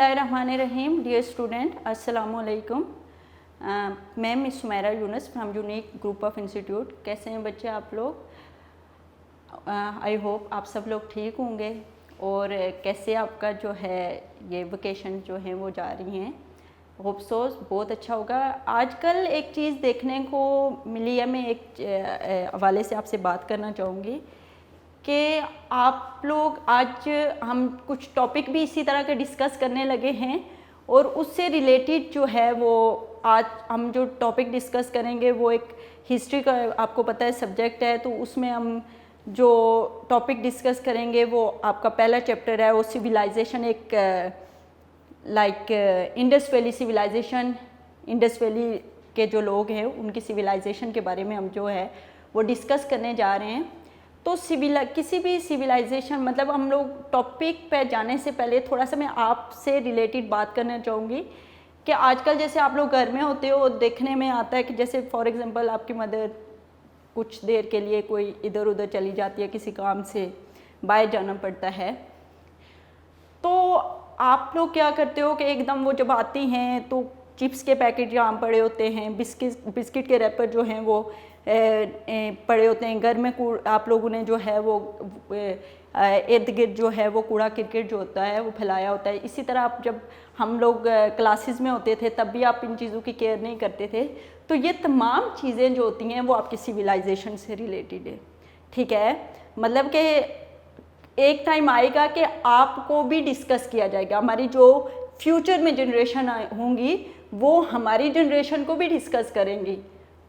बिस्मिल्लाहिर्रहमानिर्रहीम। Dear student, अस्सलाम वालेकुम। मैं miss Sumaira Yunus from unique group of institute. कैसे हैं बच्चे आप लोग? आई होप आप सब लोग ठीक होंगे। और कैसे आपका जो है ये वेकेशन जो है वो जा रही हैं। होप सो बहुत अच्छा होगा। आजकल एक चीज़ देखने को मिली है, मैं एक हवाले से आपसे बात करना चाहूँगी कि आप लोग आज हम कुछ टॉपिक भी इसी तरह के डिस्कस करने लगे हैं और उससे रिलेटेड जो है वो आज हम जो टॉपिक डिस्कस करेंगे वो एक हिस्ट्री का आपको पता है सब्जेक्ट है, तो उसमें हम जो टॉपिक डिस्कस करेंगे वो आपका पहला चैप्टर है वो सिविलाइजेशन, एक like Indus valley civilisation. Indus valley के जो लोग हैं उनकी सिविलाइजेशन के बारे में हम जो है वो डिस्कस करने जा रहे हैं। तो किसी भी सिविलाइजेशन मतलब हम लोग टॉपिक पे जाने से पहले थोड़ा सा मैं आपसे रिलेटेड बात करना चाहूँगी कि आजकल जैसे आप लोग घर में होते हो, देखने में आता है कि जैसे फॉर एग्जांपल आपकी मदर कुछ देर के लिए कोई इधर उधर चली जाती है, किसी काम से बाहर जाना पड़ता है, तो आप लोग क्या करते हो कि एकदम वो जब आती हैं तो चिप्स के पैकेट यहाँ पड़े होते हैं, बिस्किट के रैपर जो हैं वो पड़े होते हैं घर में। आप लोगों ने जो है वो इर्द गिर्द जो है वो कूड़ा क्रिकेट जो होता है वो फैलाया होता है। इसी तरह आप जब हम लोग क्लासेस में होते थे तब भी आप इन चीज़ों की केयर नहीं करते थे। तो ये तमाम चीज़ें जो होती हैं वो आपकी सिविलाइजेशन से रिलेटेड है, ठीक है। मतलब कि एक टाइम आएगा कि आपको भी डिस्कस किया जाएगा, हमारी जो फ्यूचर में जनरेशन होंगी वो हमारी जनरेशन को भी डिस्कस करेंगी।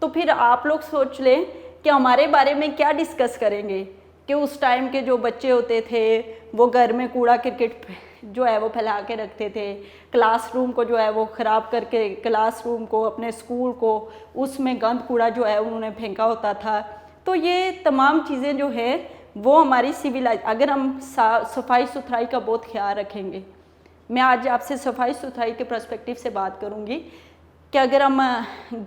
तो फिर आप लोग सोच लें कि हमारे बारे में क्या डिस्कस करेंगे कि उस टाइम के जो बच्चे होते थे वो घर में कूड़ा क्रिकेट जो है वो फैला के रखते थे, क्लासरूम को जो है वो ख़राब करके क्लासरूम को, अपने स्कूल को, उसमें गंद कूड़ा जो है उन्होंने फेंका होता था। तो ये तमाम चीज़ें जो है वो हमारी अगर हम सफाई सुथराई का बहुत ख्याल रखेंगे। मैं आज आपसे सफाई सुथराई के पर्सपेक्टिव से बात करूँगी कि अगर हम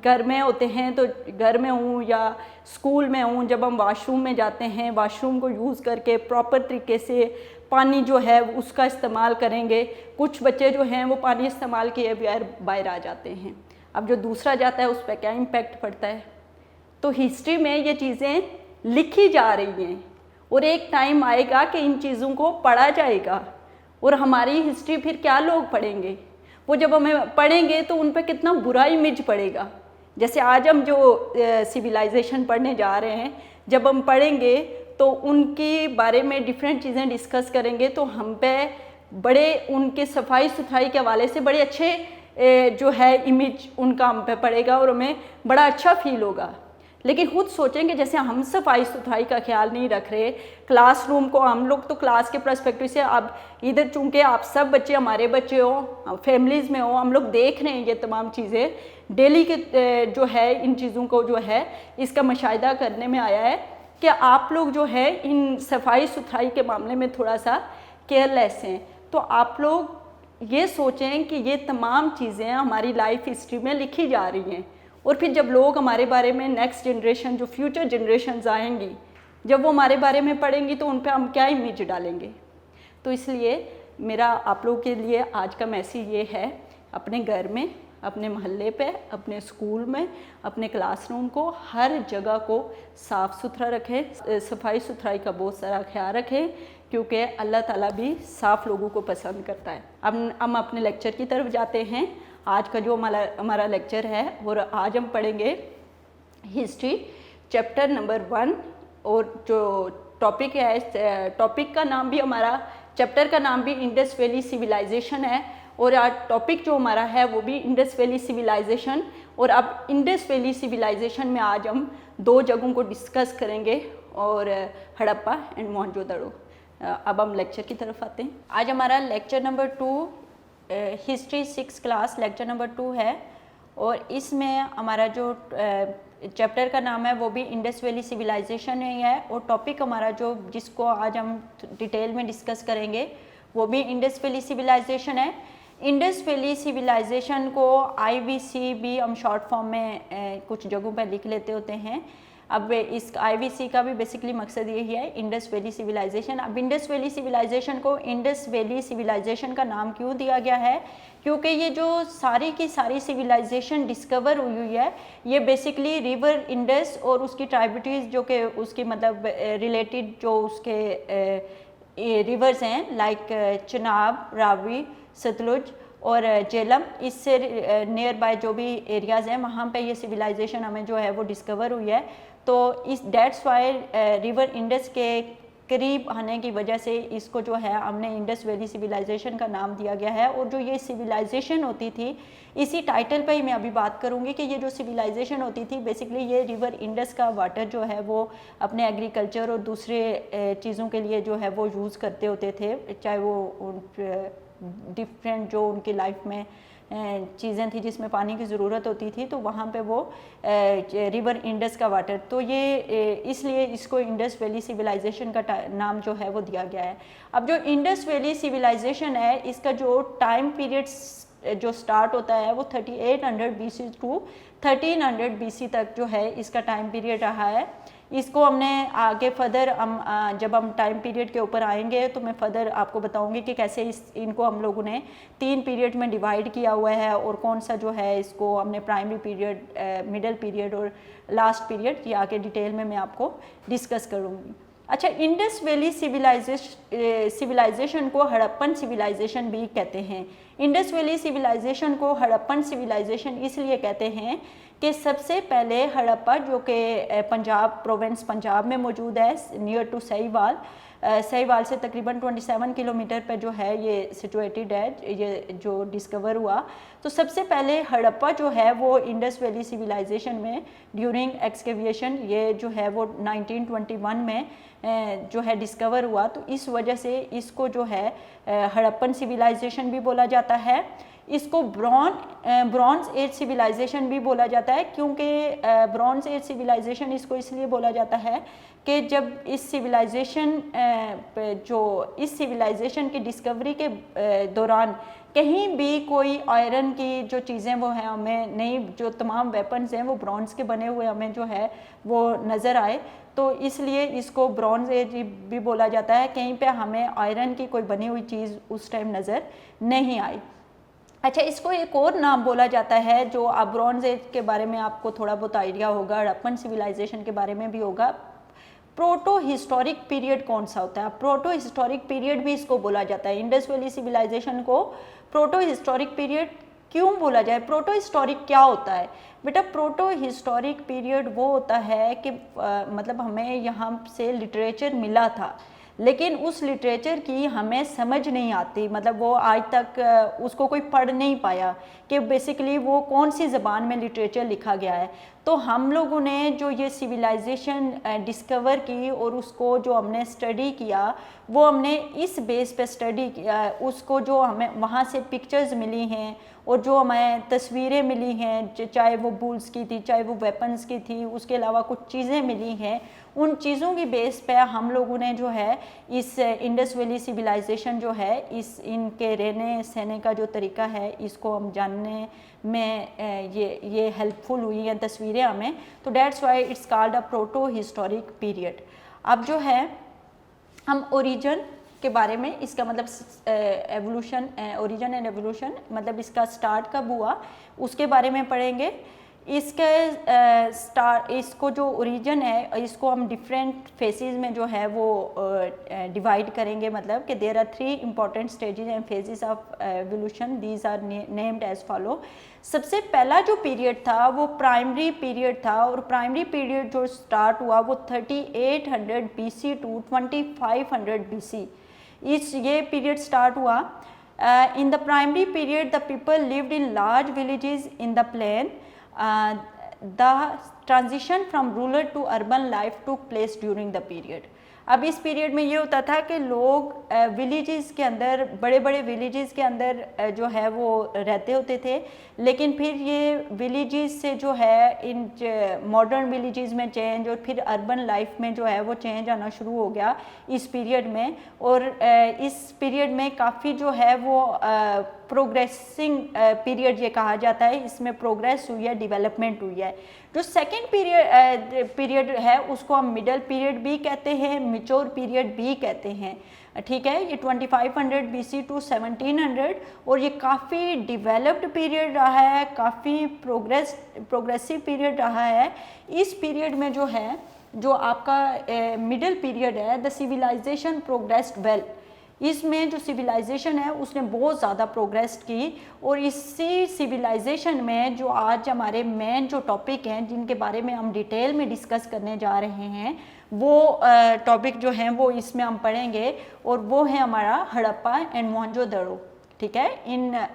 घर में होते हैं तो घर में हूँ या स्कूल में हूँ, जब हम वॉशरूम में जाते हैं वॉशरूम को यूज़ करके प्रॉपर तरीके से पानी जो है उसका इस्तेमाल करेंगे। कुछ बच्चे जो हैं वो पानी इस्तेमाल किए बगैर बाहर आ जाते हैं, अब जो दूसरा जाता है उस पर क्या इम्पेक्ट पड़ता है। तो हिस्ट्री में ये चीज़ें लिखी जा रही हैं और एक टाइम आएगा कि इन चीज़ों को पढ़ा जाएगा और हमारी हिस्ट्री फिर क्या लोग पढ़ेंगे, वो जब हमें पढ़ेंगे तो उन पर कितना बुरा इमेज पड़ेगा। जैसे आज हम जो सिविलाइजेशन पढ़ने जा रहे हैं, जब हम पढ़ेंगे तो उनके बारे में डिफरेंट चीज़ें डिस्कस करेंगे तो हम पे बड़े उनके सफाई सुथराई के हवाले से बड़े अच्छे जो है इमेज उनका हम पे पड़ेगा और हमें बड़ा अच्छा फील होगा। लेकिन खुद सोचेंगे जैसे हम सफाई सुथराई का ख्याल नहीं रख रहे, क्लासरूम को हम लोग तो क्लास के पर्सपेक्टिव से, अब इधर चूँकि आप सब बच्चे हमारे बच्चे हो, फैमिलीज़ में हो, हम लोग देख रहे हैं ये तमाम चीज़ें डेली के जो है इन चीज़ों को जो है इसका मुशाहिदा करने में आया है कि आप लोग जो है इन सफाई सुथराई के मामले में थोड़ा सा केयरलेस हैं। तो आप लोग ये सोचें कि ये तमाम चीज़ें हमारी लाइफ हिस्ट्री में लिखी जा रही हैं और फिर जब लोग हमारे बारे में नेक्स्ट जनरेशन जो फ्यूचर जनरेशन्स आएंगी जब वो हमारे बारे में पढ़ेंगी तो उन पर हम क्या इमेज डालेंगे। तो इसलिए मेरा आप लोगों के लिए आज का मैसेज ये है, अपने घर में, अपने मोहल्ले पे, अपने स्कूल में, अपने क्लासरूम को, हर जगह को साफ़ सुथरा रखें, सफाई सुथराई का बहुत सारा ख्याल रखें क्योंकि अल्लाह ताला भी साफ़ लोगों को पसंद करता है। अब हम अपने लेक्चर की तरफ जाते हैं। आज का जो हमारा लेक्चर है और आज हम पढ़ेंगे हिस्ट्री चैप्टर नंबर 1 और जो टॉपिक है, टॉपिक का नाम भी हमारा, चैप्टर का नाम भी इंडस वैली सिविलाइजेशन है और आज टॉपिक जो हमारा है वो भी इंडस वैली सिविलाइजेशन। और अब इंडस वैली सिविलाइजेशन में आज हम 2 जगहों को डिस्कस करेंगे और हड़प्पा एंड मोहनजोदड़ो। अब हम लेक्चर की तरफ आते हैं। आज हमारा lecture number 2 history 6 class lecture number 2 है और इसमें हमारा जो चैप्टर का नाम है वो भी इंडस वैली सिविलाइजेशन ही है और टॉपिक हमारा जो जिसको आज हम डिटेल में डिस्कस करेंगे वो भी इंडस वैली सिविलाइजेशन है। इंडस वैली सिविलाइजेशन को IVC भी हम शॉर्ट फॉर्म में कुछ जगहों पर लिख लेते होते हैं। अब इस IVC का भी बेसिकली मकसद यही है, इंडस वैली सिविलाइजेशन। अब इंडस वैली सिविलाइजेशन को इंडस वैली सिविलाइजेशन का नाम क्यों दिया गया है, क्योंकि ये जो सारी की सारी सिविलाइजेशन डिस्कवर हुई है ये बेसिकली रिवर इंडस और उसकी ट्राइब्यूटरीज जो कि उसकी मतलब रिलेटेड जो उसके रिवर्स हैं लाइक चनाब, रावी, सतलुज और झेलम, इससे नियर बाय जो भी एरियाज़ हैं वहाँ पे ये सिविलाइजेशन हमें जो है वो डिस्कवर हुई है। तो इस डेट्स वाई रिवर इंडस के करीब आने की वजह से इसको जो है हमने इंडस वैली सिविलाइजेशन का नाम दिया गया है। और जो ये सिविलाइजेशन होती थी, इसी टाइटल पे ही मैं अभी बात करूँगी कि ये जो सिविलाइजेशन होती थी बेसिकली ये रिवर इंडस का वाटर जो है वो अपने एग्रीकल्चर और दूसरे चीज़ों के लिए जो है वो यूज़ करते होते थे, चाहे वो डिफरेंट जो उनकी लाइफ में चीज़ें थी जिसमें पानी की ज़रूरत होती थी, तो वहाँ पे वो रिवर इंडस का वाटर, तो ये इसलिए इसको इंडस वैली सिविलाइजेशन का नाम जो है वो दिया गया है। अब जो इंडस वैली सिविलाइजेशन है इसका जो टाइम पीरियड जो स्टार्ट होता है वो 3800 BC टू 1300 BC तक जो है इसका टाइम पीरियड रहा है। इसको हमने आगे फर्दर जब हम टाइम पीरियड के ऊपर आएंगे तो मैं फर्दर आपको बताऊंगी कि कैसे इनको हम लोगों ने 3 पीरियड में डिवाइड किया हुआ है और कौन सा जो है इसको हमने प्राइमरी पीरियड, मिडल पीरियड और लास्ट पीरियड, ये आगे डिटेल में मैं आपको डिस्कस करूँगी। अच्छा, इंडस वैली सिविलाइजेशन को हड़प्पन सिविलाइजेशन भी कहते हैं। इंडस वैली सिविलाइजेशन को हड़प्पन सिविलाइजेशन इसलिए कहते हैं कि सबसे पहले हड़प्पा जो कि पंजाब प्रोविंस पंजाब में मौजूद है, नियर टू सहीवाल, सहीवाल से तकरीबन 27 किलोमीटर पर जो है ये सिचुएटेड है, ये जो डिस्कवर हुआ। तो सबसे पहले हड़प्पा जो है वो इंडस वैली सिविलाइजेशन में ड्यूरिंग एक्सकेविएशन ये जो है वो 1921 में जो है डिस्कवर हुआ। तो इस वजह से इसको जो है हड़प्पन सिविलाइजेशन भी बोला जाता है। इसको ब्रॉन्ज एज सिविलाइजेशन भी बोला जाता है, क्योंकि ब्रॉन्ज एज सिविलाइजेशन इसको इसलिए बोला जाता है कि जब इस सिविलाइजेशन की डिस्कवरी के दौरान कहीं भी कोई आयरन की जो चीज़ें वो हैं हमें नहीं, जो तमाम वेपन्स हैं वो ब्रॉन्ज के बने हुए हमें जो है वो नज़र आए, तो इसलिए इसको ब्रॉन्ज एज भी बोला जाता है। कहीं पे हमें आयरन की कोई बनी हुई चीज़ उस टाइम नज़र नहीं आई। अच्छा, इसको एक और नाम बोला जाता है जो आप ब्रॉन्ज एज के बारे में आपको थोड़ा बहुत आइडिया होगा, हड़प्पन सिविलाइजेशन के बारे में भी होगा। प्रोटो हिस्टोरिक पीरियड कौन सा होता है? प्रोटो हिस्टोरिक पीरियड भी इसको बोला जाता है। इंडस वैली सिविलाइजेशन को प्रोटो हिस्टोरिक पीरियड क्यों बोला जाए? प्रोटो हिस्टोरिक क्या होता है बेटा? प्रोटो हिस्टोरिक पीरियड वो होता है कि मतलब हमें यहाँ से लिटरेचर मिला था, लेकिन उस लिटरेचर की हमें समझ नहीं आती, मतलब वो आज तक उसको कोई पढ़ नहीं पाया कि बेसिकली वो कौन सी ज़बान में लिटरेचर लिखा गया है। तो हम लोगों ने जो ये सिविलाइजेशन डिस्कवर की और उसको जो हमने स्टडी किया वो हमने इस बेस पे स्टडी किया, उसको जो हमें वहाँ से पिक्चर्स मिली हैं और जो हमें तस्वीरें मिली हैं, चाहे वो बुल्स की थी, चाहे वो वेपन्स की थी, उसके अलावा कुछ चीज़ें मिली हैं, उन चीज़ों की बेस पे हम लोगों ने जो है इस इंडस वैली सिविलाइजेशन जो है इनके रहने सहने का जो तरीका है इसको हम जानने में ये हेल्पफुल हुई हैं तस्वीरें हमें। तो that's why it's called a proto historic period. अब जो है हम ओरिजिन के बारे में, इसका मतलब एवोल्यूशन, ओरिजिन एंड एवोल्यूशन मतलब इसका स्टार्ट कब हुआ उसके बारे में पढ़ेंगे। इसको जो ओरिजिन है इसको हम डिफरेंट फेजेस में जो है वो डिवाइड करेंगे, मतलब कि there are 3 important stages and phases of evolution, these are named as follow. सबसे पहला जो पीरियड था वो प्राइमरी पीरियड था, और प्राइमरी पीरियड जो स्टार्ट हुआ वो 3800 BC टू 2500 BC ये पीरियड स्टार्ट हुआ। In the primary period the people lived in large villages in the plain. The transition from rural to urban life took place during the period। अब इस period में ये होता था कि लोग विलेजेस के अंदर, बड़े बड़े विलेजेस के अंदर जो है वो रहते होते थे, लेकिन फिर ये विलेजेस से जो है इन मॉडर्न विलेजेस में चेंज और फिर अर्बन लाइफ में जो है वो चेंज आना शुरू हो गया इस पीरियड में। और इस पीरियड में काफ़ी जो है वो प्रोग्रेसिंग पीरियड ये कहा जाता है, इसमें प्रोग्रेस हुई है, डेवलपमेंट हुई है। जो सेकेंड पीरियड है उसको हम मिडल पीरियड भी कहते हैं, मिच्योर पीरियड भी कहते हैं, ठीक है। ये 2500 BC टू 1700 और ये काफ़ी डिवेलप्ड पीरियड रहा है, काफ़ी प्रोग्रेसिव पीरियड रहा है। इस पीरियड में जो है, जो आपका मिडिल पीरियड है, द सिविलाइजेशन प्रोग्रेस्ड वेल, इसमें जो सिविलाइजेशन है उसने बहुत ज़्यादा प्रोग्रेस की। और इसी सिविलाइजेशन में जो आज हमारे मेन जो टॉपिक हैं जिनके बारे में हम डिटेल में डिस्कस करने जा रहे हैं, वो टॉपिक जो हैं वो इसमें हम पढ़ेंगे, और वो है हमारा हड़प्पा एंड मोहनजोदड़ो, ठीक है।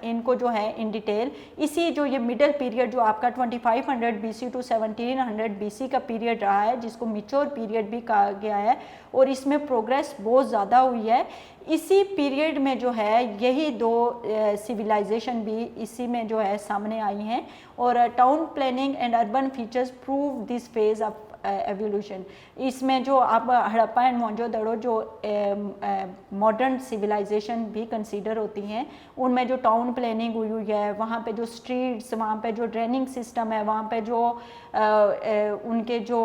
इनको जो है इन डिटेल, इसी जो ये मिडिल पीरियड जो आपका 2500 BC टू 1700 BC का पीरियड रहा है, जिसको मिच्योर पीरियड भी कहा गया है, और इसमें प्रोग्रेस बहुत ज़्यादा हुई है। इसी पीरियड में जो है यही दो सिविलाइजेशन भी इसी में जो है सामने आई हैं, और town planning and urban features prove this phase of evolution. इसमें जो आप हड़प्पा एंड मोहनजोदड़ो जो मॉडर्न सिविलाइजेशन भी कंसीडर होती हैं, उनमें जो टाउन प्लानिंग हुई है, वहाँ पे जो स्ट्रीट्स, वहाँ पे जो ड्रेनिंग सिस्टम है, वहाँ पे जो उनके जो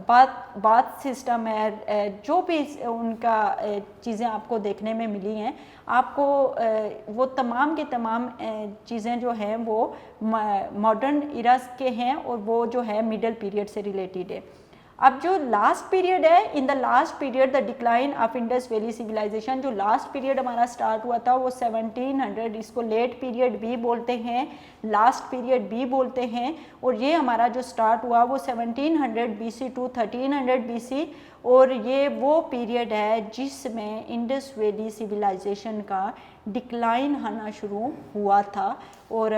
बाथ सिस्टम है, जो भी उनका चीज़ें आपको देखने में मिली हैं, आपको वो तमाम के तमाम चीज़ें जो हैं वो मॉडर्न इरास के हैं, और वो जो है मिडल पीरियड से रिलेटेड है। अब जो लास्ट पीरियड है, in the last period the decline of Indus valley civilisation, जो लास्ट पीरियड हमारा स्टार्ट हुआ था वो 1700, इसको लेट पीरियड भी बोलते हैं, लास्ट पीरियड भी बोलते हैं, और ये हमारा जो स्टार्ट हुआ वो 1700 BC टू 1300 BC, और ये वो पीरियड है जिसमें इंडस वैली सिविलाइजेशन का डिक्लाइन आना शुरू हुआ था। और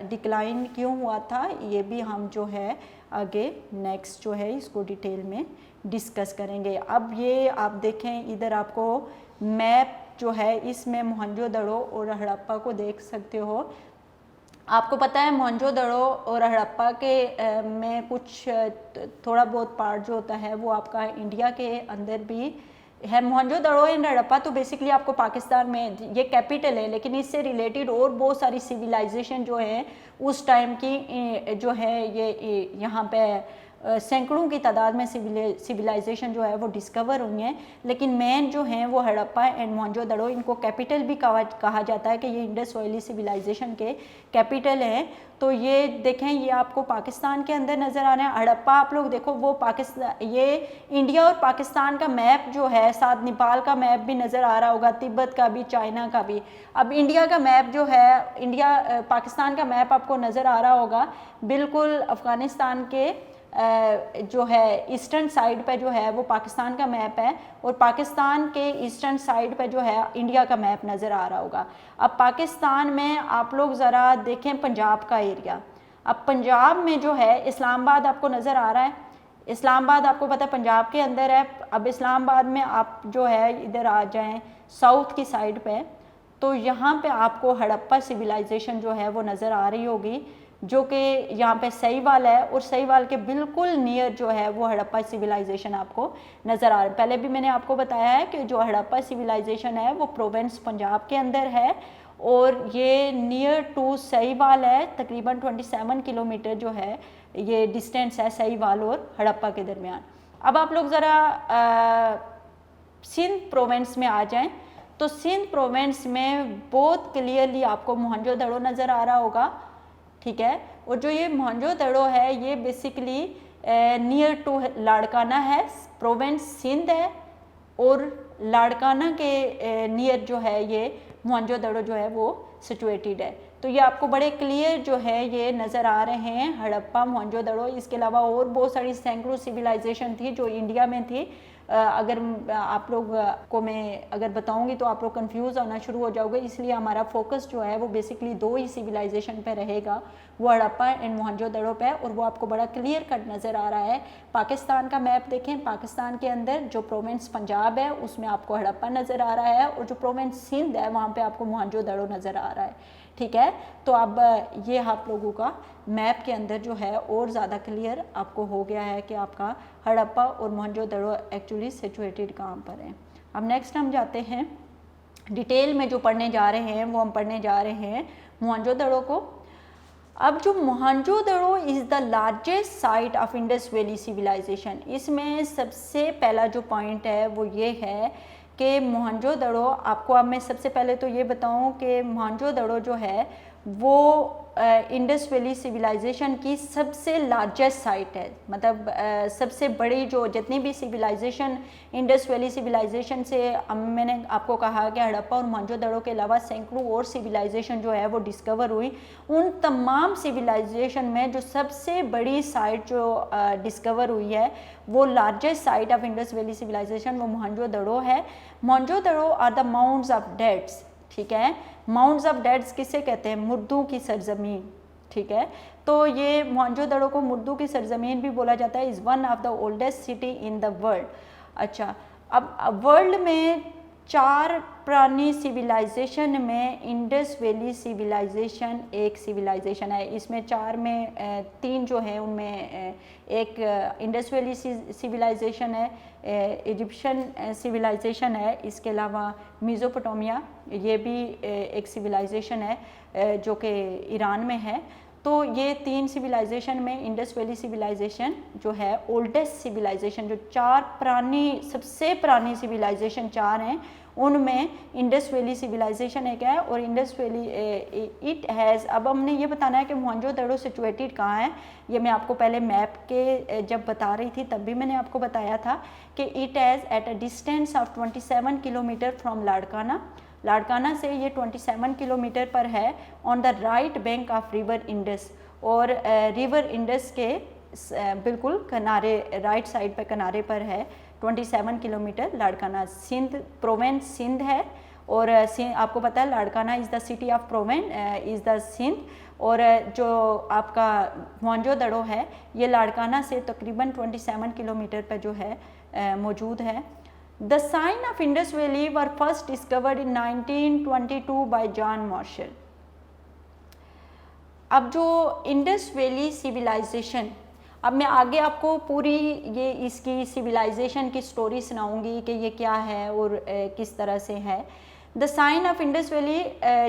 डिक्लाइन क्यों हुआ था ये भी हम जो है आगे नेक्स्ट जो है इसको डिटेल में डिस्कस करेंगे। अब ये आप देखें, इधर आपको मैप जो है, इसमें मोहनजोदड़ो और हड़प्पा को देख सकते हो। आपको पता है मोहनजोदड़ो और हड़प्पा के में कुछ थोड़ा बहुत पार्ट जो होता है वो आपका इंडिया के अंदर भी है। मोहनजोदड़ो एंड हड़प्पा तो बेसिकली आपको पाकिस्तान में ये कैपिटल है, लेकिन इससे रिलेटेड और बहुत सारी सिविलाइजेशन जो है उस टाइम की जो है ये यहाँ पे सैकड़ों की तादाद में सिविलाइजेशन जो है वो डिस्कवर हुई हैं, लेकिन मेन जो हैं वो हड़प्पा एंड मोहनजोदड़ो, इनको कैपिटल भी कहा जाता है कि ये इंडस वैली सिविलाइजेशन के कैपिटल हैं। तो ये देखें, ये आपको पाकिस्तान के अंदर नज़र आ रहे हैं। हड़प्पा आप लोग देखो, वो पाकिस्तान, ये इंडिया और पाकिस्तान का मैप जो है, साथ नेपाल का मैप भी नज़र आ रहा होगा, तिब्बत का भी, चाइना का भी। अब इंडिया का मैप जो है, इंडिया पाकिस्तान का मैप आपको नज़र आ रहा होगा, बिल्कुल अफ़गानिस्तान के जो है ईस्टर्न साइड पे जो है वो पाकिस्तान का मैप है, और पाकिस्तान के ईस्टर्न साइड पे जो है इंडिया का मैप नज़र आ रहा होगा। अब पाकिस्तान में आप लोग ज़रा देखें पंजाब का एरिया। अब पंजाब में जो है इस्लामाबाद आपको नज़र आ रहा है, इस्लामाबाद आपको पता है पंजाब के अंदर है। अब इस्लामाबाद में आप जो है इधर आ जाएं साउथ की साइड पे, तो यहाँ पे आपको हड़प्पा सिविलाइजेशन जो है वो नज़र आ रही होगी, जो कि यहाँ पे सहीवाल है, और सहीवाल के बिल्कुल नियर जो है वो हड़प्पा सिविलाइजेशन आपको नज़र आ रहा है। पहले भी मैंने आपको बताया है कि जो हड़प्पा सिविलाइजेशन है वो प्रोविंस पंजाब के अंदर है, और ये नियर टू सहीवाल है। तकरीबन 27 किलोमीटर जो है ये डिस्टेंस है सहीवाल और हड़प्पा के दरमियान। अब आप लोग ज़रा सिंध प्रोविंस में आ जाएं, तो सिंध प्रोविंस में बहुत क्लियरली आपको मोहनजोदड़ो नज़र आ रहा होगा, ठीक है। और जो ये मोहनजोदड़ो है ये बेसिकली नियर टू लाड़काना है, प्रोविंस सिंध है, और लाड़काना के नियर जो है ये मोहनजोदड़ो जो है वो सिचुएटेड है। तो ये आपको बड़े क्लियर जो है ये नज़र आ रहे हैं हड़प्पा, मोहनजोदड़ो। इसके अलावा और बहुत सारी सैकड़ों सिविलाइजेशन थी जो इंडिया में थी। अगर आप लोग को मैं अगर बताऊंगी तो आप लोग कंफ्यूज होना शुरू हो जाओगे, इसलिए हमारा फोकस जो है वो बेसिकली दो ही सिविलाइजेशन पे रहेगा, वो हड़प्पा एंड मोहनजोदड़ो पे, और वो आपको बड़ा क्लियर कट नज़र आ रहा है। पाकिस्तान का मैप देखें, पाकिस्तान के अंदर जो प्रोविंस पंजाब है उसमें आपको हड़प्पा नज़र आ रहा है, और जो प्रोविंस सिंध है वहाँ पर आपको मोहनजोदड़ो नज़र आ रहा है, ठीक है। तो अब ये आप लोगों का मैप के अंदर जो है और ज़्यादा क्लियर आपको हो गया है कि आपका हड़प्पा और मोहनजोदड़ो एक्चुअली सिचुएटेड कहाँ पर हैं। अब नेक्स्ट हम जाते हैं डिटेल में जो पढ़ने जा रहे हैं, वो हम पढ़ने जा रहे हैं मोहनजोदड़ो को। अब जो Mohenjodaro is the largest site of Indus valley civilisation, इसमें सबसे पहला जो पॉइंट है वो ये है कि मोहनजोदड़ो, आपको अब मैं सबसे पहले तो ये बताऊं कि मोहनजोदड़ो जो है वो इंडस वैली सिविलाइजेशन की सबसे लार्जेस्ट साइट है। मतलब सबसे बड़ी जो जितनी भी सिविलाइजेशन इंडस वैली सिविलाइजेशन से मैंने आपको कहा कि हड़प्पा और मोहनजोदड़ो के अलावा सैकड़ों और सिविलाइजेशन जो है वो डिस्कवर हुई, उन तमाम सिविलाइजेशन में जो सबसे बड़ी साइट जो डिस्कवर हुई है वो largest site of Indus valley civilisation वो मोहनजोदड़ो है। Mohenjodaro are the mounts of deads, ठीक है। माउंट्स ऑफ डेड्स किसे कहते हैं? मुर्दों की सरजमीन, ठीक है। तो ये मोहनजोदड़ो को मुर्दों की सरजमीन भी बोला जाता है। Is one of the oldest city in the world. अच्छा, अब वर्ल्ड में 4 पुरानी सिविलाइजेशन में इंडस वैली सिविलाइजेशन एक सिविलाइजेशन है। इसमें 4 में 3 जो है उनमें एक इंडस वैली सिविलाइजेशन है, इजिप्शियन सिविलाइजेशन है, इसके अलावा मेसोपोटामिया ये भी एक सिविलाइजेशन है जो कि ईरान में है। तो ये 3 सिविलाइजेशन में इंडस वैली सिविलाइजेशन जो है ओल्डेस्ट सिविलाइजेशन, जो 4 पुरानी सबसे पुरानी सिविलाइजेशन 4 हैं उनमें इंडस वैली सिविलाइजेशन एक है। और इंडस वैली इट हैज़, अब हमने ये बताना है कि मोहनजोदड़ो सिचुएटेड कहाँ है। ये मैं आपको पहले मैप के जब बता रही थी तब भी मैंने आपको बताया था कि it has at a distance of 27 kilometre from Larkana. Larkana से ये 27 किलोमीटर पर है on the right bank of river Indus. और रिवर इंडस के बिल्कुल किनारे, राइट साइड पे किनारे पर है 27 किलोमीटर लाड़काना। सिंध प्रोवेंस सिंध है, और आपको पता है Larkana is the city of province is the Sindh. और जो आपका मोहनजोदड़ो है ये लाड़काना से तकरीबन 27 किलोमीटर पर जो है मौजूद है। The sign of Indus valley were first discovered in 1922 by John Marshall. अब जो इंडस वैली सिविलाइजेशन, अब मैं आगे आपको पूरी ये इसकी सिविलाइजेशन की स्टोरी सुनाऊंगी कि ये क्या है और किस तरह से है। The sign of Indus valley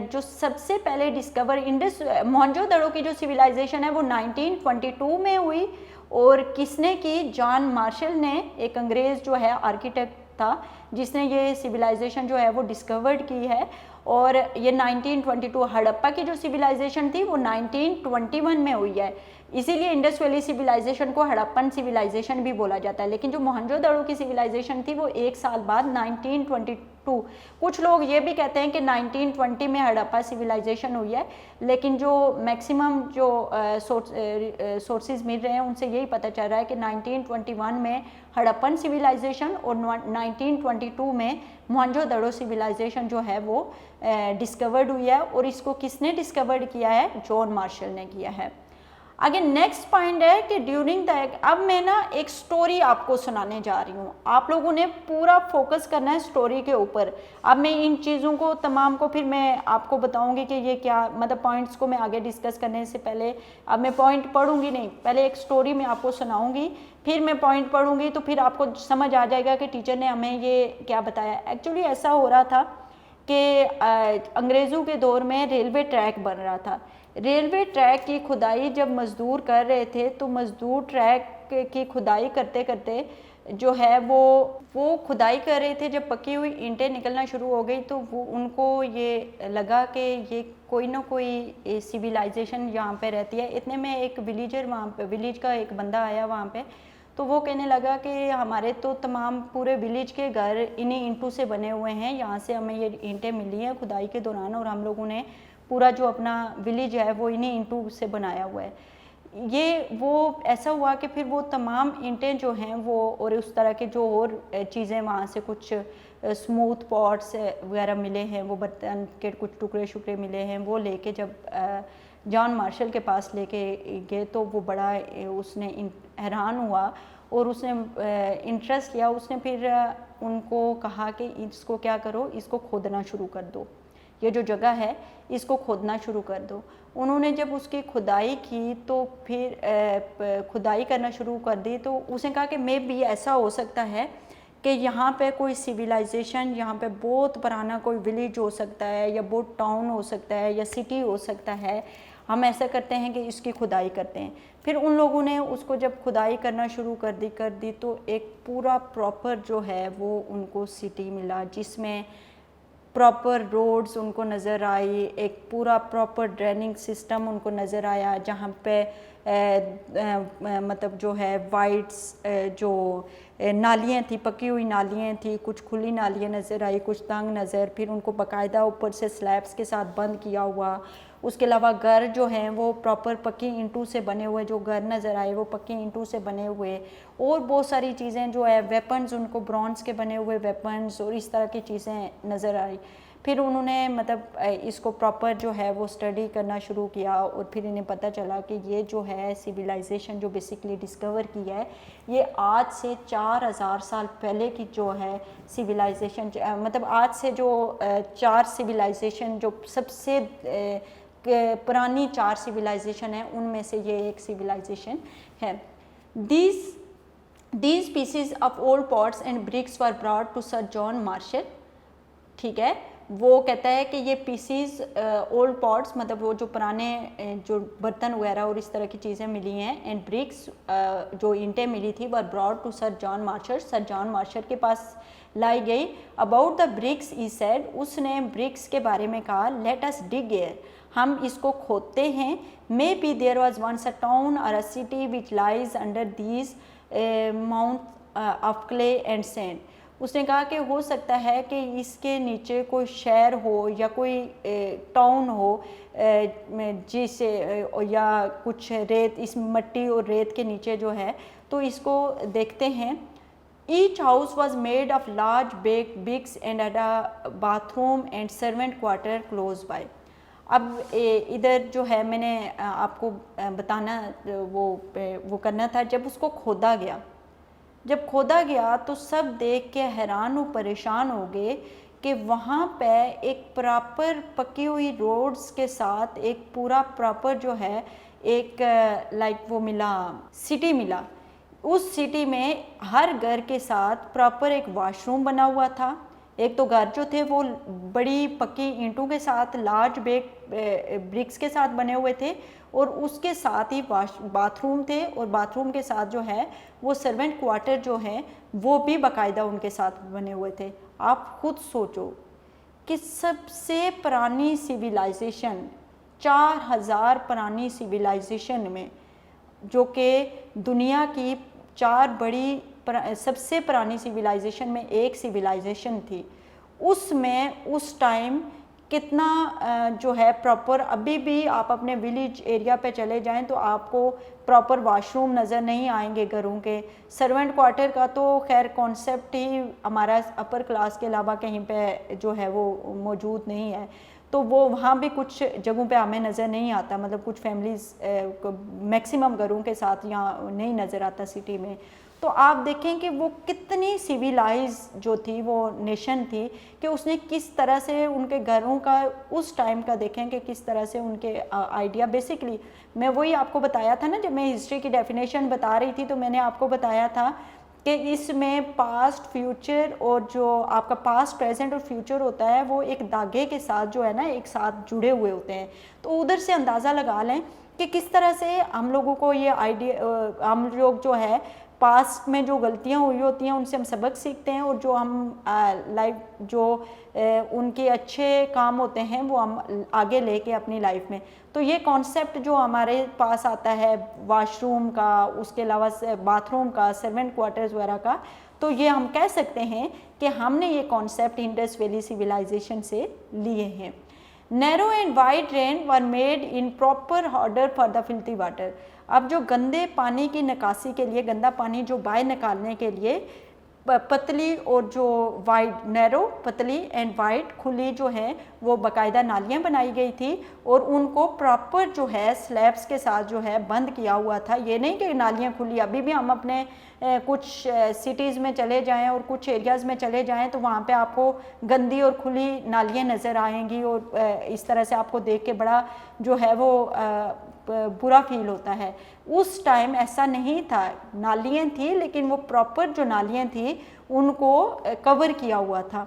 जो सबसे पहले डिस्कवर इंडस मोहनजोदड़ो की जो सिविलाइजेशन है वो 1922 में हुई। और किसने की? जॉन मार्शल ने, एक अंग्रेज़ जो है आर्किटेक्ट था जिसने ये सिविलाइजेशन जो है वो डिस्कवर्ड की है। और ये 1922, हड़प्पा की जो सिविलाइजेशन थी वो 1921 में हुई है, इसीलिए इंडस वैली सिविलाइजेशन को हड़प्पन सिविलाइजेशन भी बोला जाता है। लेकिन जो मोहनजोदड़ो की सिविलाइजेशन थी वो 1 साल बाद 1922, कुछ लोग ये भी कहते हैं कि 1920 में हड़प्पा सिविलाइजेशन हुई है, लेकिन जो मैक्सिमम जो सोर्सेज मिल रहे हैं उनसे यही पता चल रहा है कि 1921 में हड़प्पन सिविलाइजेशन और 1922 में मोहनजोदड़ो सिविलाइजेशन जो है वो डिस्कवर्ड हुई है। और इसको किसने डिस्कवर्ड किया है? जॉन मार्शल ने किया है। आगे नेक्स्ट पॉइंट है कि ड्यूरिंग द, अब मैं ना एक स्टोरी आपको सुनाने जा रही हूँ, आप लोगों ने पूरा फोकस करना है स्टोरी के ऊपर। अब मैं इन चीज़ों को तमाम को फिर मैं आपको बताऊंगी कि ये क्या, मतलब पॉइंट्स को मैं आगे डिस्कस करने से पहले अब मैं पॉइंट पढ़ूंगी नहीं, पहले एक स्टोरी मैं आपको सुनाऊंगी, फिर मैं पॉइंट पढ़ूंगी, तो फिर आपको समझ आ जाएगा कि टीचर ने हमें ये क्या बताया। एक्चुअली ऐसा हो रहा था कि अंग्रेज़ों के दौर में रेलवे ट्रैक बन रहा था। रेलवे ट्रैक की खुदाई जब मज़दूर कर रहे थे तो मज़दूर ट्रैक की खुदाई करते करते जो है वो खुदाई कर रहे थे। जब पकी हुई ईंटें निकलना शुरू हो गई तो वो उनको ये लगा कि ये कोई ना कोई सिविलाइजेशन यहाँ पे रहती है। इतने में एक विलेजर वहाँ पे, विलेज का एक बंदा आया वहाँ पे, तो वो कहने लगा कि हमारे तो तमाम पूरे विलेज के घर इन्हीं ईंटों से बने हुए हैं, यहाँ से हमें ये ईंटें मिली हैं खुदाई के दौरान और हम लोगों ने पूरा जो अपना विलेज है वो इन्हीं ईंटों से बनाया हुआ है। ये वो ऐसा हुआ कि फिर वो तमाम ईंटें जो हैं वो और उस तरह के जो और चीज़ें वहाँ से कुछ स्मूथ पॉट्स वगैरह मिले हैं, वो बर्तन के कुछ टुकड़े शुकड़े मिले हैं, वो लेके जब जॉन मार्शल के पास लेके गए तो वो बड़ा उसने हैरान हुआ और उसने इंटरेस्ट लिया। उसने फिर उनको कहा कि इसको क्या करो, इसको खोदना शुरू कर दो, ये जो जगह है इसको खोदना शुरू कर दो। उन्होंने जब उसकी खुदाई की तो फिर खुदाई करना शुरू कर दी, तो उसने कहा कि मे भी ऐसा हो सकता है कि यहाँ पे कोई सिविलाइजेशन, यहाँ पे बहुत पुराना कोई विलेज हो सकता है या बहुत टाउन हो सकता है या सिटी हो सकता है। हम ऐसा करते हैं कि इसकी खुदाई करते हैं। फिर उन लोगों ने उसको जब खुदाई करना शुरू कर दी तो एक पूरा प्रॉपर जो है वो उनको सिटी मिला, जिसमें प्रॉपर रोड्स उनको नज़र आई, एक पूरा प्रॉपर ड्रेनिंग सिस्टम उनको नज़र आया, जहाँ पे मतलब जो है वाइट्स जो नालियाँ थी, पकी हुई नालियाँ थी, कुछ खुली नालियाँ नज़र आई, कुछ तंग नज़र। फिर उनको बाकायदा ऊपर से स्लैब्स के साथ बंद किया हुआ। उसके अलावा घर जो हैं वो प्रॉपर पक्की ईंटों से बने हुए, जो घर नज़र आए वो पक्की ईंटों से बने हुए, और बहुत सारी चीज़ें जो है वेपन्स उनको ब्रॉन्ज़ के बने हुए वेपन्स और इस तरह की चीज़ें नज़र आई। फिर उन्होंने मतलब इसको प्रॉपर जो है वो स्टडी करना शुरू किया, और फिर इन्हें पता चला कि ये जो है सिविलाइजेशन जो बेसिकली डिस्कवर की है, ये आज से 4000 साल पहले की जो है सिविलाइजेशन, मतलब आज से जो 4 सिविलाइजेशन जो सबसे पुरानी 4 सिविलाइजेशन है उनमें से ये एक सिविलाइजेशन है। These pieces of old pots and bricks were brought to Sir John Marshall। ठीक है, वो कहता है कि ये पीसीज ओल्ड पॉट्स, मतलब वो जो पुराने जो बर्तन वगैरह और इस तरह की चीज़ें मिली हैं, एंड ब्रिक्स जो ईंटें मिली थी, were brought to sir John Marshall, sir John Marshall के पास लाई गई। About the bricks he said, उसने ब्रिक्स के बारे में कहा, लेट अस डिग एयर, हम इसको खोदते हैं। Maybe there was once a town और a city which lies under these mount of clay and sand. उसने कहा कि हो सकता है कि इसके नीचे कोई शहर हो या कोई टाउन हो, जिसे या कुछ रेत, इस मिट्टी और रेत के नीचे जो है, तो इसको देखते हैं। Each house was made of large bigs and a bathroom and servant quarter close by. अब इधर जो है मैंने आपको बताना वो करना था। जब उसको खोदा गया, जब खोदा गया तो सब देख के हैरान और परेशान हो गए कि वहाँ पे एक प्रॉपर पकी हुई रोड्स के साथ एक पूरा प्रॉपर जो है एक लाइक वो मिला, सिटी मिला। उस सिटी में हर घर के साथ प्रॉपर एक वॉशरूम बना हुआ था। एक तो घर जो थे वो बड़ी पक्की ईंटों के साथ लार्ज ब्रिक्स के साथ बने हुए थे, और उसके साथ ही बाथरूम थे, और बाथरूम के साथ जो है वो सर्वेंट क्वार्टर जो हैं वो भी बाकायदा उनके साथ बने हुए थे। आप खुद सोचो कि सबसे पुरानी सिविलाइजेशन, 4000 पुरानी सिविलाइजेशन में, जो कि दुनिया की 4 बड़ी सबसे पुरानी सिविलाइजेशन में एक सिविलाइजेशन थी, उसमें उस टाइम कितना जो है प्रॉपर, अभी भी आप अपने विलेज एरिया पे चले जाएं तो आपको प्रॉपर वॉशरूम नज़र नहीं आएंगे घरों के। सर्वेंट क्वार्टर का तो खैर कॉन्सेप्ट ही हमारा अपर क्लास के अलावा कहीं पे जो है वो मौजूद नहीं है, तो वो वहाँ भी कुछ जगहों पे हमें नज़र नहीं आता, मतलब कुछ फैमिलीज़ मैक्सिमम घरों के साथ यहाँ नहीं नज़र आता सिटी में। तो आप देखें कि वो कितनी सिविलाइज जो थी वो नेशन थी, कि उसने किस तरह से उनके घरों का उस टाइम का देखें कि किस तरह से उनके आइडिया, बेसिकली मैं वही आपको बताया था ना, जब मैं हिस्ट्री की डेफिनेशन बता रही थी तो मैंने आपको बताया था कि इसमें पास्ट, फ्यूचर, और जो आपका पास्ट, प्रेजेंट और फ्यूचर होता है वो एक धागे के साथ जो है ना एक साथ जुड़े हुए होते हैं। तो उधर से अंदाज़ा लगा लें कि किस तरह से हम लोगों को ये आइडिया, हम लोग जो है पास्ट में जो गलतियां हुई होती हैं उनसे हम सबक सीखते हैं, और जो हम लाइफ जो उनके अच्छे काम होते हैं वो हम आगे लेके अपनी लाइफ में। तो ये कॉन्सेप्ट जो हमारे पास आता है वॉशरूम का, उसके अलावा बाथरूम का, सर्वेंट क्वार्टर्स वगैरह का, तो ये हम कह सकते हैं कि हमने ये कॉन्सेप्ट इंडस वैली सिविलाइजेशन से लिए हैं। Narrow and wide drain were made in proper order for the filthy water. अब जो गंदे पानी की निकासी के लिए, गंदा पानी जो बाहर निकालने के लिए पतली और जो वाइड, नैरो, पतली एंड वाइड, खुली जो है वो बाकायदा नालियाँ बनाई गई थी, और उनको प्रॉपर जो है स्लैब्स के साथ जो है बंद किया हुआ था। ये नहीं कि नालियाँ खुली, अभी भी हम अपने कुछ सिटीज़ में चले जाएं और कुछ एरियाज़ में चले जाएं तो वहाँ पे आपको गंदी और खुली नालियाँ नज़र आएंगी, और इस तरह से आपको देख के बड़ा जो है वो बुरा फील होता है। उस टाइम ऐसा नहीं था, नालियाँ थी लेकिन वो प्रॉपर जो नालियाँ थी उनको कवर किया हुआ था।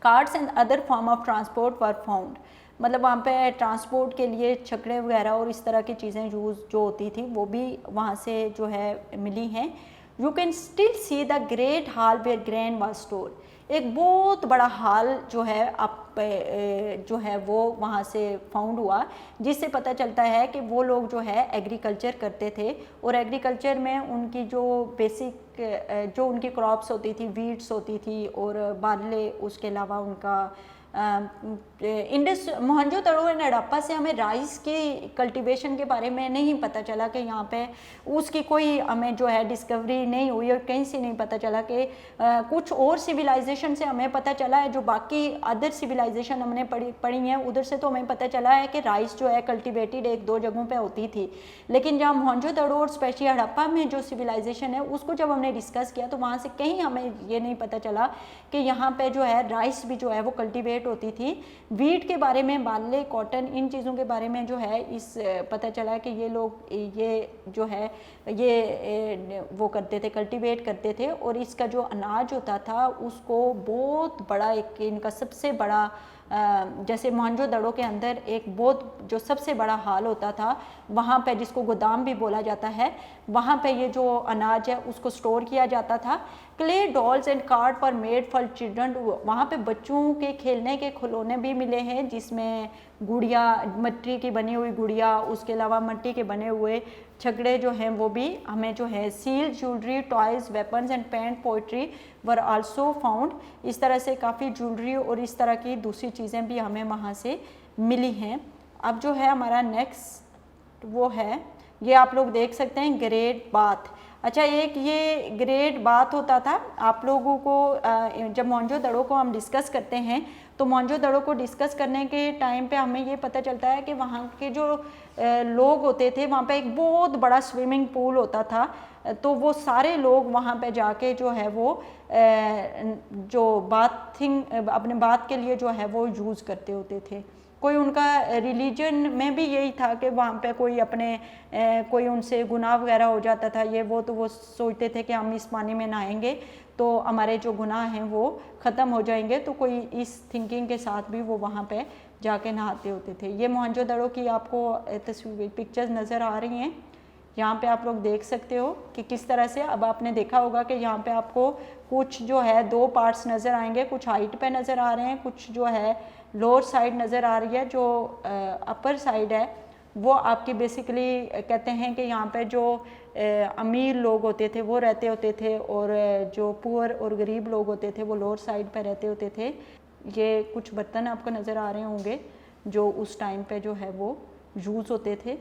Carts and other form of transport were found. मतलब वहाँ पे ट्रांसपोर्ट के लिए छकड़े वगैरह और इस तरह की चीज़ें यूज़ जो होती थी वो भी वहाँ से जो है मिली हैं। You can still see the great hall where grain was store, एक बहुत बड़ा हॉल जो है आप जो है वो वहाँ से फाउंड हुआ, जिससे पता चलता है कि वो लोग जो है एग्रीकल्चर करते थे और एग्रीकल्चर में उनकी जो बेसिक जो उनकी क्रॉप्स होती थी, वीट्स होती थी और बार्ले, उसके अलावा उनका इंडस मोहनजोदड़ो एंड हड़प्पा से हमें राइस की कल्टीवेशन के बारे में नहीं पता चला कि यहाँ पे उसकी कोई हमें जो है डिस्कवरी नहीं हुई और कहीं से नहीं पता चला कि कुछ और सिविलाइजेशन से हमें पता चला है, जो बाकी अदर सिविलाइजेशन हमने पढ़ी हैं उधर से तो हमें पता चला है कि राइस जो है कल्टिवेटेड एक दो जगहों पे होती थी, लेकिन जहाँ मोहनजोदड़ो और स्पेशली हड़प्पा में जो सिविलाइजेशन है उसको जब हमने डिस्कस किया तो वहाँ से कहीं हमें ये नहीं पता चला कि यहाँ पे जो है राइस भी जो है वो कल्टिवेट होती थी। वीट के बारे में, बार्ले, कॉटन, इन चीज़ों के बारे में जो है इस पता चला कि ये लोग ये जो है ये वो करते थे, कल्टीवेट करते थे और इसका जो अनाज होता था उसको बहुत बड़ा एक इनका सबसे बड़ा जैसे मोहनजोदड़ो के अंदर एक बहुत जो सबसे बड़ा हॉल होता था वहाँ पे जिसको गोदाम भी बोला जाता है, वहाँ पे ये जो अनाज है उसको स्टोर किया जाता था। क्ले डॉल्स एंड कार्ड पर मेड फॉर चिल्ड्रन, वहाँ पे बच्चों के खेलने के खिलौने भी मिले हैं जिसमें गुड़िया, मिट्टी की बनी हुई गुड़िया, उसके अलावा मिट्टी के बने हुए छकड़े जो हैं वो भी हमें जो है। Seal, jewellery, toys, weapons and paint, poetry were also found. इस तरह से काफ़ी ज्वेलरी और इस तरह की दूसरी चीज़ें भी हमें वहाँ से मिली हैं। अब जो है हमारा नेक्स्ट वो है, ये आप लोग देख सकते हैं ग्रेट बाथ। अच्छा, एक ये ग्रेट बाथ होता था, आप लोगों को जब मोहनजोदड़ो को हम डिस्कस करते हैं तो मोहनजोदड़ो को डिस्कस करने के टाइम पे हमें ये पता चलता है कि वहाँ के जो लोग होते थे वहाँ पे एक बहुत बड़ा स्विमिंग पूल होता था, तो वो सारे लोग वहाँ पे जाके जो है वो जो बाथिंग अपने बात के लिए जो है वो यूज़ करते होते थे। कोई उनका रिलीजन में भी यही था कि वहाँ पे कोई अपने कोई उनसे गुनाह वगैरह हो जाता था ये वो, तो वो सोचते थे कि हम इस पानी में नहाएंगे तो हमारे जो गुनाह हैं वो ख़त्म हो जाएंगे, तो कोई इस थिंकिंग के साथ भी वो वहाँ पे जाके नहाते होते थे। ये मोहनजोदड़ो की आपको तस्वीर पिक्चर्स नज़र आ रही हैं, यहाँ पे आप लोग देख सकते हो कि किस तरह से। अब आपने देखा होगा कि यहाँ पे आपको कुछ जो है दो पार्ट्स नज़र आएंगे, कुछ हाइट पे नज़र आ रहे हैं, कुछ जो है लोअर साइड नज़र आ रही है। जो अपर साइड है वो आपकी बेसिकली कहते हैं कि यहाँ पे जो अमीर लोग होते थे वो रहते होते थे और जो पुअर और गरीब लोग होते थे वो लोअर साइड पे रहते होते थे। ये कुछ बर्तन आपको नज़र आ रहे होंगे जो उस टाइम पे जो है वो यूज़ होते थे।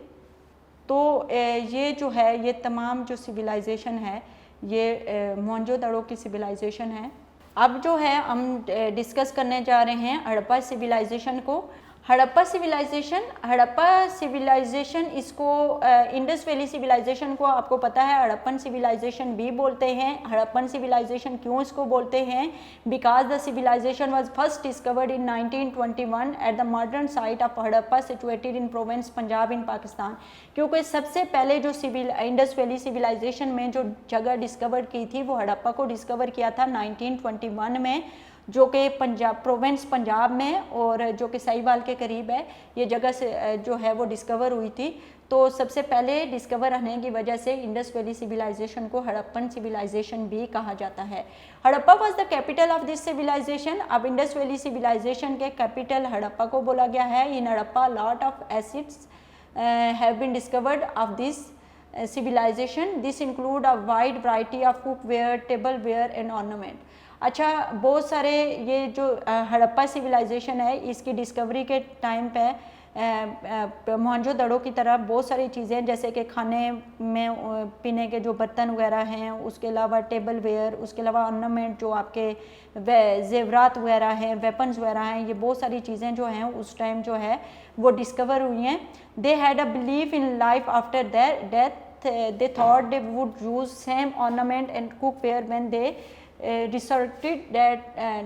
तो ये जो है ये तमाम जो सिविलाइजेशन है ये मोहनजोदड़ो की सिविलाइजेशन है। अब जो है हम डिस्कस करने जा रहे हैं हड़प्पा सिविलाइजेशन को। हड़प्पा सिविलाइजेशन इसको इंडस वैली सिविलाइजेशन को आपको पता है हड़प्पन सिविलाइजेशन भी बोलते हैं। हड़प्पन सिविलाइजेशन क्यों इसको बोलते हैं? Because the civilisation was first discovered in 1921 at the modern site of Harappa situated in province Punjab in Pakistan. क्योंकि सबसे पहले जो इंडस वैली सिविलाइजेशन में जो जगह डिस्कवर की थी वो हड़प्पा को डिस्कवर किया था 1921 में, जो कि पंजाब प्रोविंस पंजाब में और जो कि साहिवाल के करीब है। ये जगह से जो है वो डिस्कवर हुई थी। तो सबसे पहले डिस्कवर होने की वजह से इंडस वैली सिविलाइजेशन को हड़प्पन सिविलाइजेशन भी कहा जाता है। Harappa was the capital of this civilisation. अब इंडस वैली सिविलाइजेशन के कैपिटल हड़प्पा को बोला गया है। In Harappa lot of acids have been discovered of this civilization. This include a wide variety of cookware, tableware and ornament. अच्छा, बहुत सारे ये जो हड़प्पा सिविलाइजेशन है इसकी डिस्कवरी के टाइम पे मोहनजोदड़ो की तरह बहुत सारी चीज़ें जैसे कि खाने में पीने के जो बर्तन वगैरह हैं, उसके अलावा टेबल वेयर, उसके अलावा ऑर्नामेंट जो आपके जेवरात वगैरह हैं, वेपन्स वगैरह हैं, ये बहुत सारी चीज़ें जो हैं उस टाइम जो है वो डिस्कवर हुई हैं। They had a belief in life after their death. They thought they would use same ornament and cookware when they resorted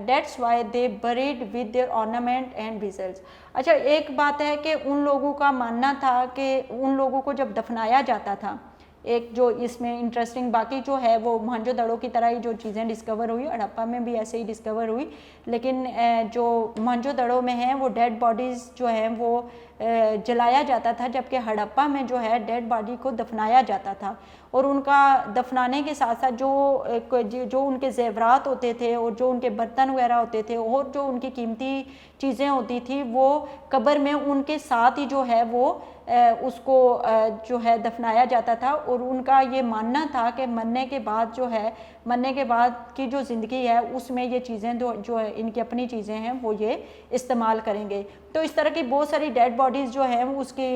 that's why they buried with their ornament and vessels. अच्छा, एक बात है कि उन लोगों का मानना था कि उन लोगों को जब दफनाया जाता था एक जो इसमें इंटरेस्टिंग, बाकी जो है वो मोहनजोदड़ो की तरह ही जो चीज़ें डिस्कवर हुई, हड़प्पा में भी ऐसे ही डिस्कवर हुई, लेकिन जो मोहनजोदड़ो में है वो डेड बॉडीज़ जो हैं वो जलाया जाता था, जबकि हड़प्पा में जो है डेड बॉडी को दफनाया जाता था। और उनका दफनाने के साथ साथ जो उनके जेवरात होते थे और जो उनके बर्तन वगैरह होते थे और जो उनकी कीमती चीज़ें होती थी वो कब्र में उनके साथ ही जो है वो उसको जो है दफनाया जाता था। और उनका ये मानना था कि मरने के बाद जो है, मरने के बाद की जो ज़िंदगी है उसमें ये चीज़ें जो है इनकी अपनी चीज़ें हैं वो ये इस्तेमाल करेंगे। तो इस तरह की बहुत सारी डेड बॉडीज़ जो हैं उसकी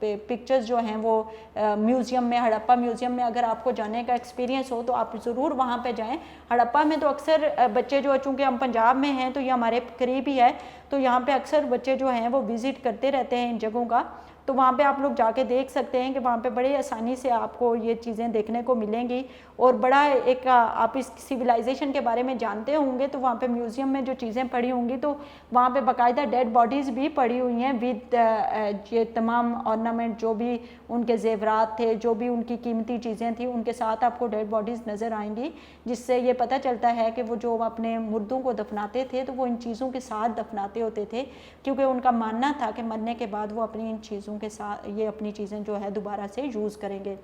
पिक्चर्स जो हैं वो म्यूज़ियम में, हड़प्पा म्यूज़ियम में अगर आपको जाने का एक्सपीरियंस हो तो आप ज़रूर वहाँ पे जाएं। हड़प्पा में तो अक्सर बच्चे जो, चूँकि हम पंजाब में हैं तो ये हमारे करीब ही है, तो यहाँ पे अक्सर बच्चे जो हैं वो विज़िट करते रहते हैं इन जगहों का। तो वहाँ पे आप लोग जाके देख सकते हैं कि वहाँ पे बड़े आसानी से आपको ये चीज़ें देखने को मिलेंगी। और बड़ा एक आप इस सिविलाइजेशन के बारे में जानते होंगे तो वहाँ पे म्यूज़ियम में जो चीज़ें पड़ी होंगी तो वहाँ पे बाकायदा डेड बॉडीज़ भी पड़ी हुई हैं विद ये तमाम ऑर्नामेंट, जो भी उनके जेवरात थे, जो भी उनकी कीमती चीज़ें थी, उनके साथ आपको डेड बॉडीज़ नज़र आएंगी, जिससे ये पता चलता है कि वो जो अपने मुर्दों को दफनाते थे तो वो इन चीज़ों के साथ दफनाते होते थे, क्योंकि उनका मानना था कि मरने के बाद वो अपनी इन चीज़ों के साथ ये अपनी चीज़ें जो है दोबारा से यूज़ करेंगे।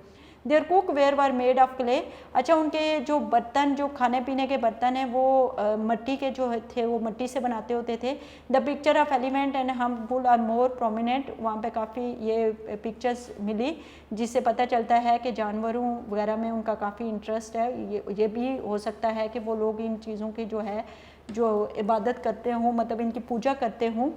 Their cookware were made of clay. अच्छा, उनके जो बर्तन, जो खाने पीने के बर्तन हैं वो मिट्टी के जो थे वो मिट्टी से बनाते होते थे। The picture of elephant and hump bull are more prominent. वहाँ पे काफ़ी ये पिक्चर्स मिली जिससे पता चलता है कि जानवरों वगैरह में उनका काफ़ी इंटरेस्ट है। ये भी हो सकता है कि वो लोग इन चीज़ों की जो है जो इबादत करते हों, मतलब इनकी पूजा करते हों।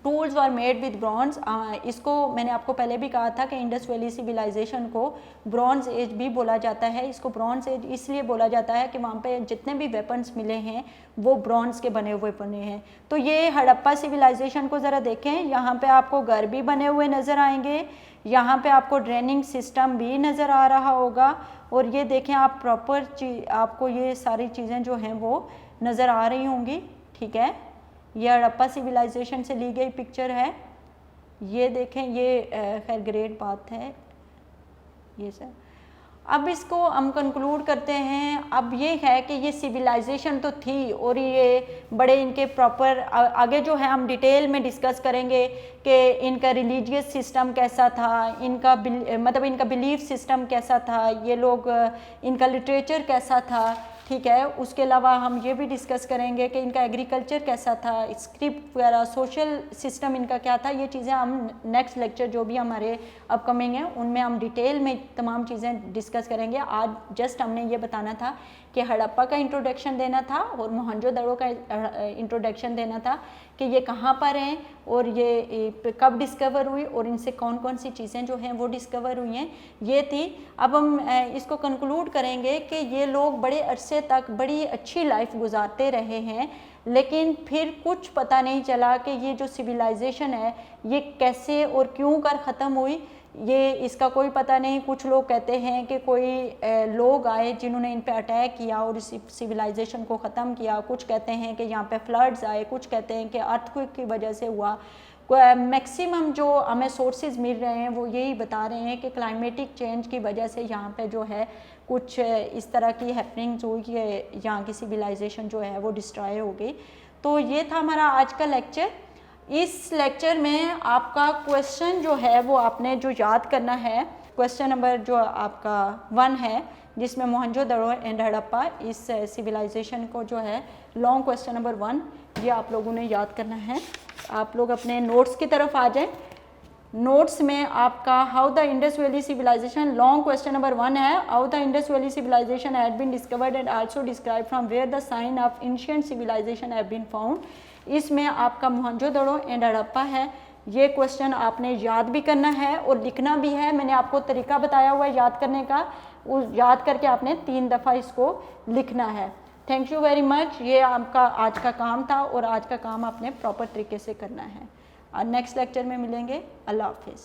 Tools were made with bronze. इसको मैंने आपको पहले भी कहा था कि इंडस वैली सिविलाइजेशन को ब्रॉन्ज एज भी बोला जाता है। इसको ब्रॉन्ज एज इसलिए बोला जाता है कि वहाँ पे जितने भी वेपन्स मिले हैं वो ब्रॉन्ज के बने हैं। तो ये हड़प्पा सिविलाइजेशन को ज़रा देखें, यहाँ पे आपको घर भी बने हुए नज़र आएंगे, यहाँ पे आपको ड्रेनिंग सिस्टम भी नज़र आ रहा होगा, और ये देखें आप प्रॉपर आपको ये सारी चीज़ें जो हैं वो नज़र आ रही होंगी। ठीक है, ये हड़प्पा सिविलाइजेशन से ली गई पिक्चर है। ये देखें, ये खैर ग्रेट बात है ये सर। अब इसको हम कंक्लूड करते हैं। अब ये है कि ये सिविलाइजेशन तो थी और ये बड़े इनके प्रॉपर, आगे जो है हम डिटेल में डिस्कस करेंगे कि इनका रिलीजियस सिस्टम कैसा था, इनका मतलब इनका बिलीफ सिस्टम कैसा था, ये लोग इनका लिटरेचर कैसा था। ठीक है, उसके अलावा हम ये भी डिस्कस करेंगे कि इनका एग्रीकल्चर कैसा था, स्क्रिप्ट वगैरह, सोशल सिस्टम इनका क्या था। ये चीज़ें हम नेक्स्ट लेक्चर जो भी हमारे अपकमिंग हैं उनमें हम डिटेल में तमाम चीज़ें डिस्कस करेंगे। आज जस्ट हमने ये बताना था कि हड़प्पा का इंट्रोडक्शन देना था और मोहनजोदड़ो का इंट्रोडक्शन देना था कि ये कहाँ पर हैं और ये कब डिस्कवर हुई और इनसे कौन कौन सी चीज़ें जो हैं वो डिस्कवर हुई हैं, ये थी। अब हम इसको कंक्लूड करेंगे कि ये लोग बड़े अरसे तक बड़ी अच्छी लाइफ गुजारते रहे हैं, लेकिन फिर कुछ पता नहीं चला कि ये जो सिविलाइजेशन है ये कैसे और क्यों कर ख़त्म हुई, ये इसका कोई पता नहीं। कुछ लोग कहते हैं कि कोई लोग आए जिन्होंने इन पे अटैक किया और इस सिविलाइजेशन को ख़त्म किया। कुछ कहते हैं कि यहाँ पे फ्लड्स आए, कुछ कहते हैं कि अर्थक्वेक की वजह से हुआ। मैक्सिमम जो हमें सोर्सेज मिल रहे हैं वो यही बता रहे हैं कि क्लाइमेटिक चेंज की वजह से यहाँ पे जो है कुछ इस तरह की हैपनिंग्स हुई कि यहाँ की सिविलाइजेशन जो है वो डिस्ट्रॉय हो गई। तो ये था हमारा आज का लेक्चर। इस लेक्चर में आपका क्वेश्चन जो है वो आपने जो याद करना है, क्वेश्चन नंबर जो आपका 1 है जिसमें मोहनजोदड़ो एंड हड़प्पा इस सिविलाइजेशन को जो है लॉन्ग क्वेश्चन नंबर 1 ये आप लोगों ने याद करना है। आप लोग अपने नोट्स की तरफ आ जाएं। नोट्स में आपका how the Indus valley civilisation, long question number 1 है, how the Indus valley civilisation had been discovered and also describe from where the sign of ancient civilisation have been found. इसमें आपका Mohenjodaro and Harappa है। ये question आपने याद भी करना है और लिखना भी है। मैंने आपको तरीका बताया हुआ है याद करने का, उस याद करके आपने 3 दफ़ा इसको लिखना है। Thank you very much. ये आपका आज का काम था और आज का काम आपने प्रॉपर तरीके से करना है। और नेक्स्ट लेक्चर में मिलेंगे। अल्लाह हाफिज़।